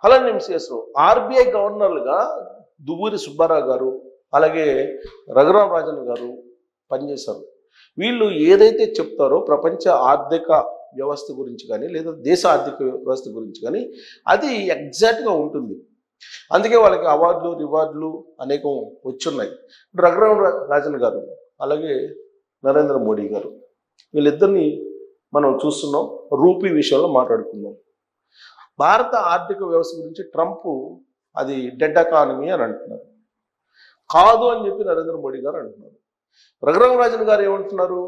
అలానే ఎంసీఎస్లో ఆర్బీఐ గవర్నర్లుగా దువ్వూరి సుబ్బారావు గారు అలాగే రఘురాం రాజన్ గారు పనిచేశారు. వీళ్ళు ఏదైతే చెప్తారో ప్రపంచ ఆర్థిక వ్యవస్థ గురించి కానీ లేదా దేశ ఆర్థిక వ్యవస్థ గురించి కానీ అది ఎగ్జాక్ట్గా ఉంటుంది. అందుకే వాళ్ళకి అవార్డులు రివార్డులు అనేకం వచ్చున్నాయి. రఘురాం రాజన్ గారు అలాగే నరేంద్ర మోడీ గారు వీళ్ళిద్దరిని మనం చూస్తున్నాం. రూపీ విషయంలో మాట్లాడుకుందాం. భారత ఆర్థిక వ్యవస్థ గురించి ట్రంప్ అది డెడ్ ఎకానమీ అని అంటున్నారు. కాదు అని చెప్పి నరేంద్ర మోడీ గారు అంటున్నారు. రఘురాం రాజన్ గారు ఏమంటున్నారు?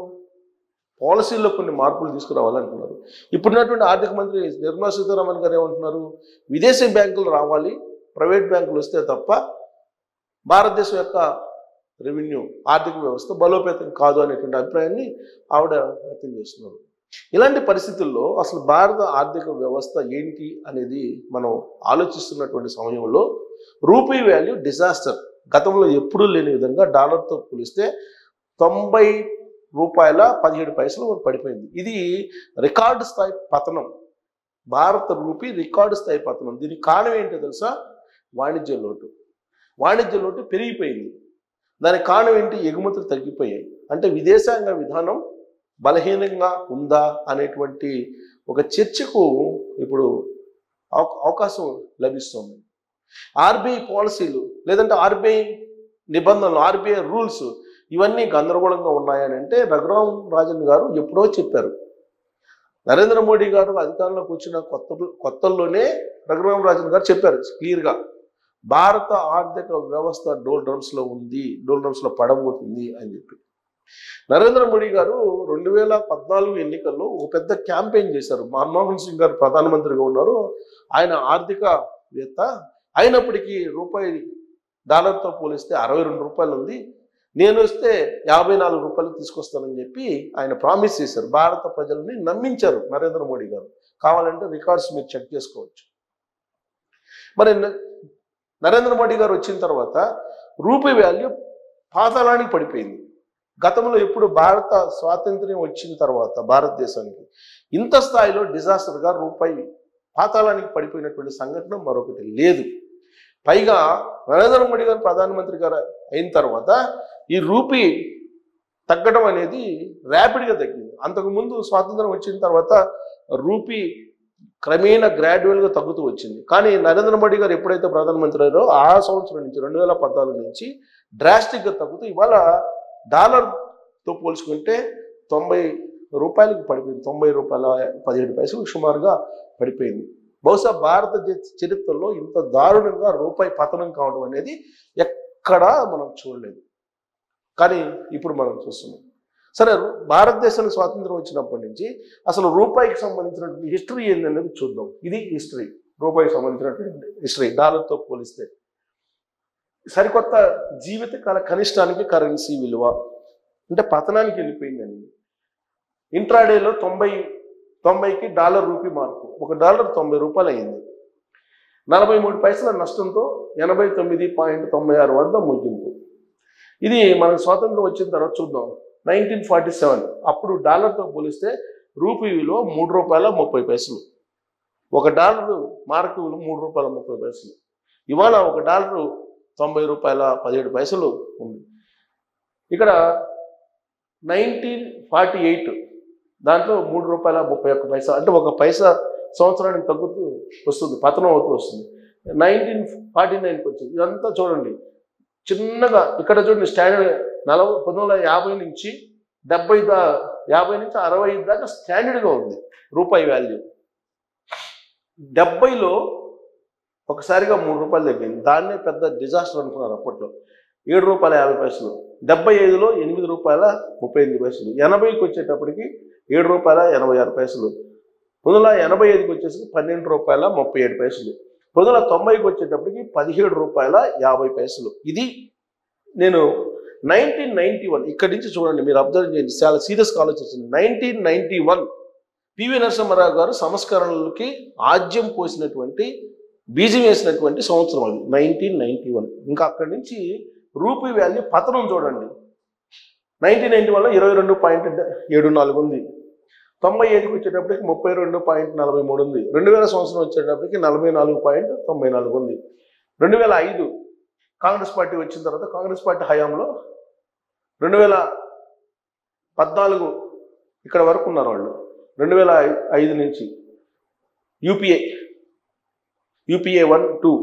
పాలసీల్లో కొన్ని మార్పులు తీసుకురావాలంటున్నారు. ఇప్పుడున్నటువంటి ఆర్థిక మంత్రి నిర్మలా సీతారామన్ గారు ఏమంటున్నారు? విదేశీ బ్యాంకులు రావాలి, ప్రైవేట్ బ్యాంకులు వస్తే తప్ప భారతదేశం యొక్క రెవెన్యూ ఆర్థిక వ్యవస్థ బలోపేతం కాదు అనేటువంటి అభిప్రాయాన్ని ఆవిడ వ్యక్తం చేస్తున్నారు. ఇలాంటి పరిస్థితుల్లో అసలు భారత ఆర్థిక వ్యవస్థ ఏంటి అనేది మనం ఆలోచిస్తున్నటువంటి సమయంలో రూపీ వాల్యూ డిజాస్టర్. గతంలో ఎప్పుడూ లేని విధంగా డాలర్తో పోలిస్తే 90 రూపాయల 17 పైసలు పడిపోయింది. ఇది రికార్డు స్థాయి పతనం. భారత రూపీ రికార్డు స్థాయి పతనం. దీనికి కారణం ఏంటో తెలుసా? వాణిజ్య లోటు. వాణిజ్య లోటు పెరిగిపోయింది. దానికి కారణం ఏంటి? ఎగుమతులు తగ్గిపోయాయి. అంటే విదేశాంగ విధానం బలహీనంగా ఉందా అనేటువంటి ఒక చర్చకు ఇప్పుడు అవకాశం లభిస్తుంది. ఆర్బీఐ పాలసీలు లేదంటే ఆర్బీఐ నిబంధనలు, ఆర్బీఐ రూల్స్ ఇవన్నీ గందరగోళంగా ఉన్నాయని అంటే రఘురాం రాజన్ గారు ఎప్పుడో చెప్పారు. నరేంద్ర మోడీ గారు అధికారంలోకి వచ్చిన కొత్తల్లోనే రఘురాం రాజన్ గారు చెప్పారు క్లియర్గా, భారత ఆర్థిక వ్యవస్థ డోల్డ్రమ్స్లో ఉంది, డోల్డ్రమ్స్లో పడబోతుంది అని చెప్పి. నరేంద్ర మోడీ గారు 2014 ఎన్నికల్లో ఒక పెద్ద క్యాంపెయిన్ చేశారు. మన్మోహన్ సింగ్ గారు ప్రధానమంత్రిగా ఉన్నారు. ఆయన ఆర్థికవేత్త అయినప్పటికీ రూపాయి డాలర్తో పోలిస్తే 62 రూపాయలు ఉంది, నేను వస్తే 54 రూపాయలు తీసుకొస్తానని చెప్పి ఆయన ప్రామిస్ చేశారు. భారత ప్రజల్ని నమ్మించారు నరేంద్ర మోడీ గారు. కావాలంటే రికార్డ్స్ మీరు చెక్ చేసుకోవచ్చు. మరి నరేంద్ర మోడీ గారు వచ్చిన తర్వాత రూపీ వాల్యూ పాతాళానికి పడిపోయింది. గతంలో ఎప్పుడు భారత స్వాతంత్ర్యం వచ్చిన తర్వాత భారతదేశానికి ఇంత స్థాయిలో డిజాస్టర్గా రూపాయి పాతాళానికి పడిపోయినటువంటి సంఘటన మరొకటి లేదు. పైగా నరేంద్ర మోడీ గారు ప్రధానమంత్రి గారు అయిన తర్వాత ఈ రూపీ తగ్గడం అనేది ర్యాపిడ్గా తగ్గింది. అంతకుముందు స్వాతంత్రం వచ్చిన తర్వాత రూపీ క్రమేణా గ్రాడ్యువల్గా తగ్గుతూ వచ్చింది. కానీ నరేంద్ర మోడీ గారు ఎప్పుడైతే ప్రధానమంత్రి అయ్యారో ఆ సంవత్సరం నుంచి 2014 నుంచి డ్రాస్టిక్గా తగ్గుతూ ఇవాళ డాలర్తో పోల్చుకుంటే 90 రూపాయలకు పడిపోయింది. 90 రూపాయల 17 పైసలు సుమారుగా పడిపోయింది. బహుశా భారతదేశ చరిత్రలో ఇంత దారుణంగా రూపాయి పతనం కావడం అనేది ఎక్కడా మనం చూడలేదు. కానీ ఇప్పుడు మనం చూస్తున్నాం. సరే, భారతదేశానికి స్వాతంత్రం వచ్చినప్పటి నుంచి అసలు రూపాయికి సంబంధించినటువంటి హిస్టరీ ఏంటనేది చూద్దాం. ఇది హిస్టరీ, రూపాయికి సంబంధించినటువంటి హిస్టరీ డాలర్తో పోలిస్తే. సరికొత్త జీవితకాల కనిష్టానికి కరెన్సీ విలువ అంటే పతనానికి వెళ్ళిపోయిందండి. ఇంట్రాడేలో 90కి డాలర్ రూపీ మార్పు. ఒక డాలర్ 90 రూపాయలు అయింది. 43 పైసల నష్టంతో 89.96 వద్ద ముగింపు. ఇది మనకు స్వాతంత్రం వచ్చిన తర్వాత చూద్దాం. 1947 అప్పుడు డాలర్తో పోలిస్తే రూపీ విలువ 3 రూపాయల 30 పైసలు. ఒక డాలరు మార్కు విలువ 3 రూపాయల 30 పైసలు. ఇవాళ ఒక డాలరు 90 రూపాయల 17 పైసలు ఉంది. ఇక్కడ 1948 దాంట్లో 3 రూపాయల 31 పైసా, అంటే ఒక పైసా సంవత్సరానికి తగ్గుతూ వస్తుంది, పతనం అవుతూ వస్తుంది. 1949కి వచ్చింది. ఇదంతా చూడండి చిన్నగా. ఇక్కడ చూడండి స్టాండర్డ్ 1950 నుంచి 50 నుంచి 65 దాకా స్టాండర్డ్గా ఉంది రూపాయి వాల్యూ. 70లో ఒకసారిగా 3 రూపాయలు తగ్గింది. దాన్నే పెద్ద డిజాస్టర్ అనుకున్నారు అప్పట్లో. 7 రూపాయల 50 పైసలు. 75లో 8 రూపాయల 38 పైసలు. 80కి వచ్చేటప్పటికి 7 రూపాయల 86 పైసలు. 1985కి వచ్చేసి 12 రూపాయల 37 పైసలు. 1990కి వచ్చేటప్పటికి 17 రూపాయల 50 పైసలు. ఇది నేను 1991 ఇక్కడి నుంచి చూడండి, మీరు అబ్జర్వ్ చేయండి, చాలా సీరియస్గా ఆలోచించండి. 1991 పివి నరసింహారావు గారు సంస్కరణలకి ఆజ్యం పోసినటువంటి బీజం వేసినటువంటి సంవత్సరం అది 1991. ఇంకా అక్కడి నుంచి రూపీ వాల్యూ పతనం చూడండి. 1991లో 22.74 ఉంది. 95కి వచ్చేటప్పటికి 32.43 ఉంది. 2000 సంవత్సరం వచ్చేటప్పటికి 44.94 ఉంది. 2005 కాంగ్రెస్ పార్టీ వచ్చిన తర్వాత కాంగ్రెస్ పార్టీ హయాంలో 2014 ఇక్కడ వరకు ఉన్నారు వాళ్ళు. 2005 నుంచి యూపీఏ 1, 2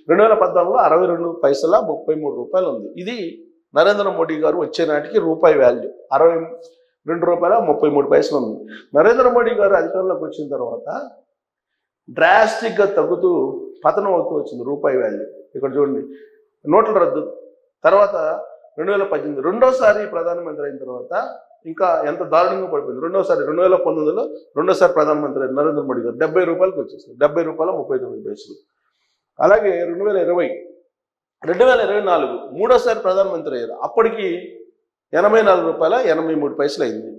2014లో 62 పైసల 33 రూపాయలు ఉంది. ఇది నరేంద్ర మోడీ గారు వచ్చే నాటికి రూపాయి వాల్యూ 62 రూపాయల 33 పైసలు ఉంది. నరేంద్ర మోడీ గారు అధికారంలోకి వచ్చిన తర్వాత డ్రాస్టిక్గా తగ్గుతూ పతనం అవుతూ వచ్చింది రూపాయి వాల్యూ. ఇక్కడ చూడండి, నోట్ల రద్దు తర్వాత 2018 రెండోసారి ప్రధానమంత్రి అయిన తర్వాత ఇంకా ఎంత దారుణంగా పడిపోయింది. 2019లో రెండోసారి ప్రధానమంత్రి నరేంద్ర మోడీ గారు 70 రూపాయలకు వచ్చేస్తుంది. 70 రూపాయల 39 పైసలు. అలాగే 2024 మూడోసారి ప్రధానమంత్రి అయ్యారు. అప్పటికి 84 రూపాయల 83 పైసలు అయింది.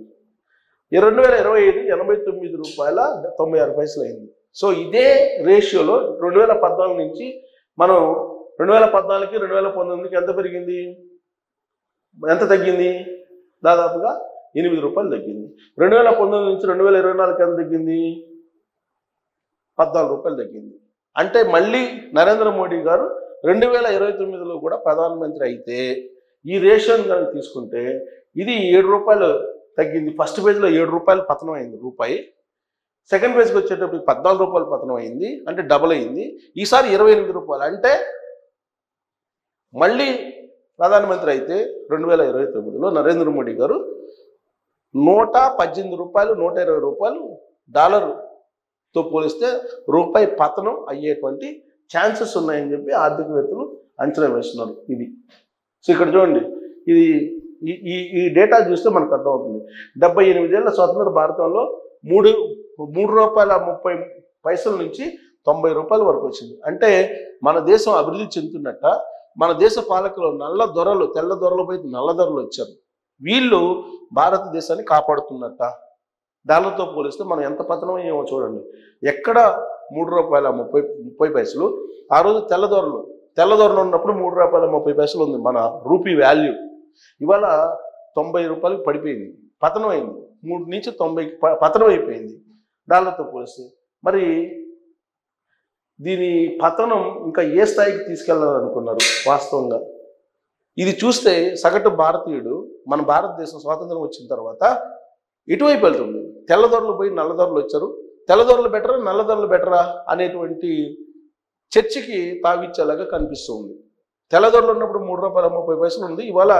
2025 89 రూపాయల 96 పైసలు అయింది. సో ఇదే రేషియోలో 2014 నుంచి మనం 2014కి 2019కి ఎంత పెరిగింది, ఎంత తగ్గింది? దాదాపుగా 8 రూపాయలు తగ్గింది. 2019 నుంచి 2024కి ఎంత తగ్గింది? 14 రూపాయలు తగ్గింది. అంటే మళ్ళీ నరేంద్ర మోడీ గారు 2029లో కూడా ప్రధానమంత్రి అయితే ఈ రేషియోని కనుక తీసుకుంటే ఇది 7 రూపాయలు తగ్గింది. ఫస్ట్ పేజ్లో 7 రూపాయలు పతనం అయింది రూపాయి. సెకండ్ పేజ్కి వచ్చేటప్పుడు 14 రూపాయలు పతనం అయింది, అంటే డబుల్ అయింది. ఈసారి 28 రూపాయలు. అంటే మళ్ళీ ప్రధానమంత్రి అయితే 2029లో నరేంద్ర మోడీ గారు 118 రూపాయలు 120 రూపాయలు డాలర్తో పోలిస్తే రూపాయి పతనం అయ్యేటువంటి ఛాన్సెస్ ఉన్నాయని చెప్పి ఆర్థికవేత్తలు అంచనా వేస్తున్నారు. ఇది సో ఇక్కడ చూడండి, ఇది ఈ డేటా చూస్తే మనకు అర్థమవుతుంది. 78 ఏళ్ల స్వతంత్ర భారతంలో 3 రూపాయల 30 పైసల నుంచి 90 రూపాయల వరకు వచ్చింది. అంటే మన దేశం అభివృద్ధి చెందుతున్నట్ట. మన దేశ పాలకులు నల్ల దొరలు, తెల్ల దొరలు పోయి నల్ల దొరలు వచ్చారు. వీళ్ళు భారతదేశాన్ని కాపాడుతున్నట్ట. డాలర్తో పోలిస్తే మనం ఎంత పతనం అయ్యామో చూడండి. ఎక్కడ 3 రూపాయల 30 పైసలు, ఆ రోజు తెల్లదొరలు ఉన్నప్పుడు 3 రూపాయల 30 పైసలు ఉంది మన రూపీ వాల్యూ. ఇవాళ 90 రూపాయలకు పడిపోయింది, పతనం అయింది. 3 నుంచి 90 పతనం అయిపోయింది డాలర్తో పోలిస్తే. మరి దీని పతనం ఇంకా ఏ స్థాయికి తీసుకెళ్లాలనుకున్నారు వాస్తవంగా? ఇది చూస్తే సగటు భారతీయుడు మన భారతదేశం స్వాతంత్రం వచ్చిన తర్వాత ఇటువైపు వెళ్తుంది. తెల్లదొరలు పోయి నల్లదొరలు వచ్చారు. తెల్లదొరలు బెటరా నల్లదొరలు బెటరా అనేటువంటి చర్చకి తావిచ్చేలాగా కనిపిస్తుంది. తెల్లదొరలు ఉన్నప్పుడు 3 రూపాయల 30 పైసలు ఉంది. ఇవాళ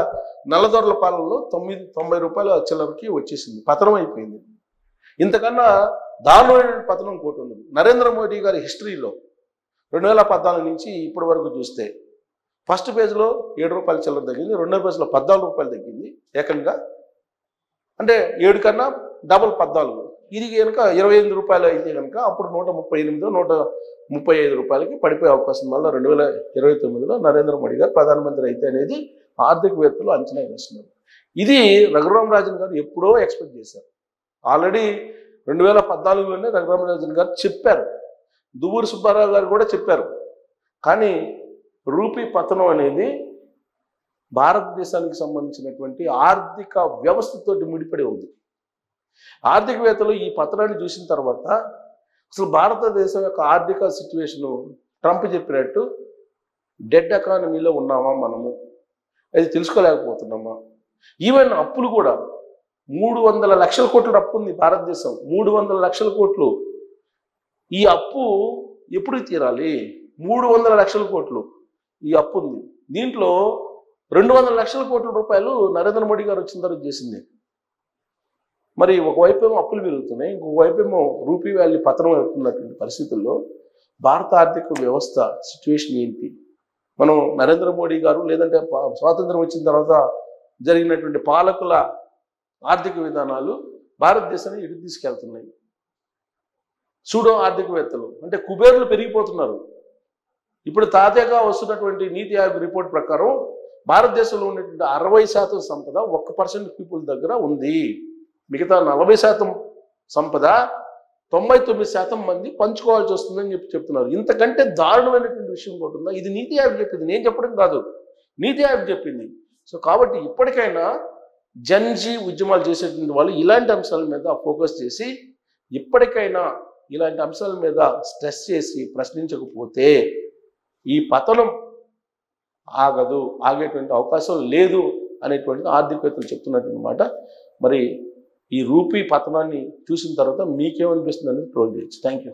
నల్లదొరల పాలనలో 90 రూపాయల చిల్లరకి వచ్చేసింది, పతనం అయిపోయింది. ఇంతకన్నా దారుణమైన పతనం ఇంకోటి ఉండదు. నరేంద్ర మోడీ గారి హిస్టరీలో 2014 నుంచి ఇప్పటి వరకు చూస్తే ఫస్ట్ పేజ్లో 7 రూపాయల చిల్లర తగ్గింది, రెండో పేజ్లో 14 రూపాయలు తగ్గింది ఏకంగా. అంటే 7 కన్నా డబుల్ 14. ఇది కనుక 28 రూపాయలు అయితే కనుక అప్పుడు 138 135 రూపాయలకి పడిపోయే అవకాశం వల్ల 2029లో నరేంద్ర మోడీ గారు ప్రధానమంత్రి అయితే అనేది ఆర్థికవేత్తలు అంచనా వేస్తున్నారు. ఇది రఘురామ్ రాజన్ గారు ఎప్పుడో ఎక్స్పెక్ట్ చేశారు. ఆల్రెడీ 2014లోనే రఘురామ్ రాజన్ గారు చెప్పారు, దువ్వూరి సుబ్బారావు గారు కూడా చెప్పారు. కానీ రూపీ పతనం అనేది భారతదేశానికి సంబంధించినటువంటి ఆర్థిక వ్యవస్థతో ముడిపడి ఉంది. ఆర్థికవేత్తలు ఈ పత్రాన్ని చూసిన తర్వాత అసలు భారతదేశం యొక్క ఆర్థిక సిచ్యువేషను ట్రంప్ చెప్పినట్టు డెడ్ ఎకానమీలో ఉన్నామా మనము, అది తెలుసుకోలేకపోతున్నామా? ఈవెన్ అప్పులు కూడా 300 లక్షల కోట్ల అప్పు ఉంది భారతదేశం. 300 లక్షల కోట్లు. ఈ అప్పు ఎప్పుడు తీరాలి? 300 లక్షల కోట్లు ఈ అప్పు ఉంది. దీంట్లో 200 లక్షల కోట్ల రూపాయలు నరేంద్ర మోడీ గారు వచ్చిన తర్వాత చేసింది. మరి ఒకవైపు ఏమో అప్పులు పెరుగుతున్నాయి, ఇంకొకవైపు ఏమో రూపీ వాల్యూ పతనం అవుతున్నటువంటి పరిస్థితుల్లో భారత ఆర్థిక వ్యవస్థ సిచ్యువేషన్ ఏంటి? మనం నరేంద్ర మోడీ గారు లేదంటే స్వాతంత్రం వచ్చిన తర్వాత జరిగినటువంటి పాలకుల ఆర్థిక విధానాలు భారతదేశాన్ని ఎటు తీసుకెళ్తున్నాయి? సూడో ఆర్థికవేత్తలు అంటే కుబేర్లు పెరిగిపోతున్నారు. ఇప్పుడు తాజాగా వస్తున్నటువంటి నీతి ఆయోగ్ రిపోర్ట్ ప్రకారం భారతదేశంలో ఉన్నటువంటి 60% సంపద 1% పీపుల్ దగ్గర ఉంది. మిగతా 40% సంపద 99% మంది పంచుకోవాల్సి వస్తుందని చెప్తున్నారు. ఇంతకంటే దారుణమైనటువంటి విషయం కూడా ఉందా? ఇది నీతి ఆయోగ్ చెప్పింది, నేను చెప్పడం కాదు, నీతి ఆయోగ్ చెప్పింది. సో కాబట్టి ఇప్పటికైనా జన్జీ ఉద్యమాలు చేసేటువంటి వాళ్ళు ఇలాంటి అంశాల మీద ఫోకస్ చేసి ఇప్పటికైనా ఇలాంటి అంశాల మీద స్ట్రెస్ చేసి ప్రశ్నించకపోతే ఈ పతనం ఆగదు, ఆగేటువంటి అవకాశం లేదు అనేటువంటిది ఆర్థికవేత్తలు చెప్తున్నటువంటి మాట. మరి ఈ రూపీ పతనాన్ని చూసిన తర్వాత మీకేమనిపిస్తుంది అనేది ట్రోల్ చేయొచ్చు. Thank you.